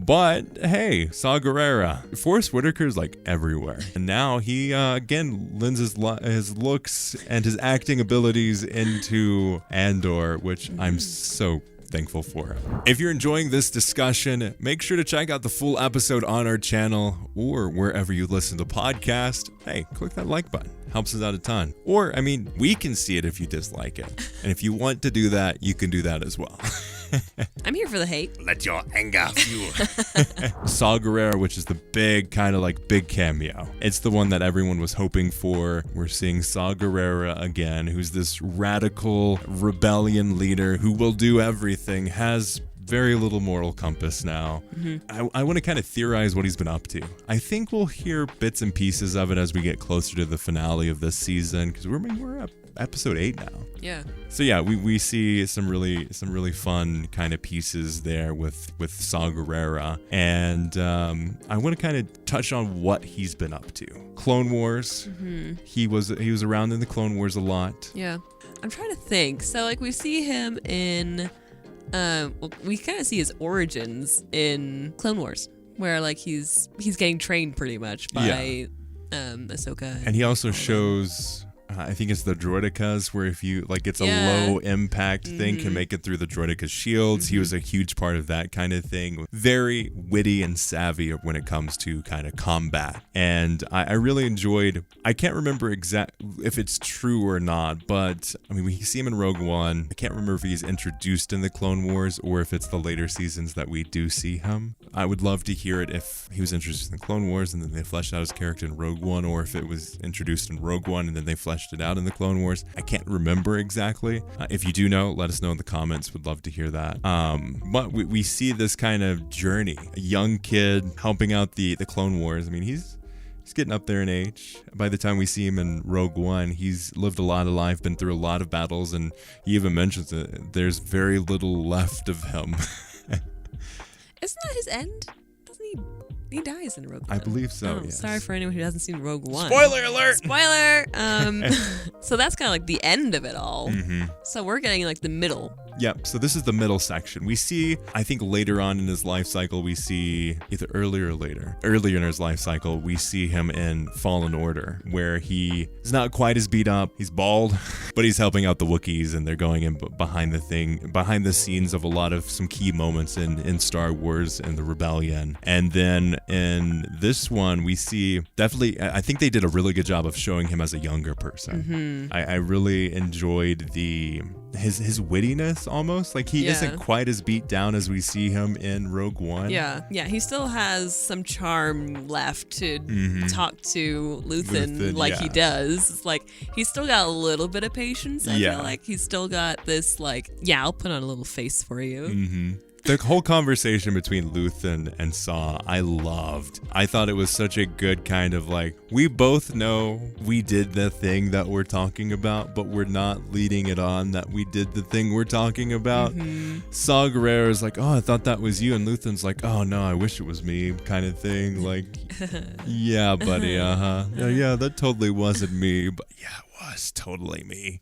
But hey, Saw Gerrera. Forrest Whitaker's like everywhere. And now he again lends his looks and his acting abilities into Andor, which I'm so thankful for. If you're enjoying this discussion, make sure to check out the full episode on our channel or wherever you listen to podcasts. Hey, click that like button. Helps us out a ton. Or, I mean, we can see it if you dislike it. And if you want to do that, you can do that as well. I'm here for the hate. Let your anger fuel. Saw Gerrera, which is the big cameo. It's the one that everyone was hoping for. We're seeing Saw Gerrera again, who's this radical rebellion leader who will do everything, has very little moral compass now. I want to kind of theorize what he's been up to. I think we'll hear bits and pieces of it as we get closer to the finale of this season, because we're up episode 8 now. Yeah. So yeah, we see some really fun kind of pieces there with Saw Gerrera, and I want to kind of touch on what he's been up to. Clone Wars. He was around in the Clone Wars a lot. Yeah. I'm trying to think. So like we see him in we kind of see his origins in Clone Wars, where like he's getting trained pretty much by Ahsoka. And he also shows, I think it's the droidicas, where if you like, it's a low impact thing, can make it through the droidicas shields. He was a huge part of that kind of thing. Very witty and savvy when it comes to kind of combat. And I really enjoyed, I can't remember if it's true or not, but I mean, we see him in Rogue One. I can't remember if he's introduced in the Clone Wars or if it's the later seasons that we do see him. I would love to hear it if he was introduced in the Clone Wars and then they fleshed out his character in Rogue One, or if it was introduced in Rogue One and then they fleshed it out in the Clone Wars. I can't remember exactly. If you do know, let us know in the comments. Would love to hear that. But we see this kind of journey, a young kid helping out the Clone Wars. I mean, he's getting up there in age. By the time we see him in Rogue One, he's lived a lot of life, been through a lot of battles, and he even mentions that there's very little left of him. Isn't that his end? Doesn't he? He dies in Rogue One. I believe so. Oh, yes. Sorry for anyone who hasn't seen Rogue One. Spoiler alert! Spoiler! So that's kind of like the end of it all. So we're getting like the middle. Yep, so this is the middle section. We see, I think later on in his life cycle, we see either earlier in his life cycle, we see him in Fallen Order, where he is not quite as beat up. He's bald, but he's helping out the Wookiees, and they're going in behind the scenes of a lot of some key moments in Star Wars and the Rebellion. And then in this one, we see definitely, I think they did a really good job of showing him as a younger person. I really enjoyed his wittiness almost. Like he isn't quite as beat down as we see him in Rogue One. Yeah, he still has some charm left to talk to Luthen like he does. It's like he's still got a little bit of patience. I feel like he's still got this like, I'll put on a little face for you. The whole conversation between Luthen and Saw, I loved. I thought it was such a good kind of like, we both know we did the thing that we're talking about, but we're not leading it on that we did the thing we're talking about. Saw Gerrera is like, oh, I thought that was you. And Luthen's like, oh, no, I wish it was me kind of thing. Like, yeah, buddy, yeah, that totally wasn't me. But yeah, it was totally me.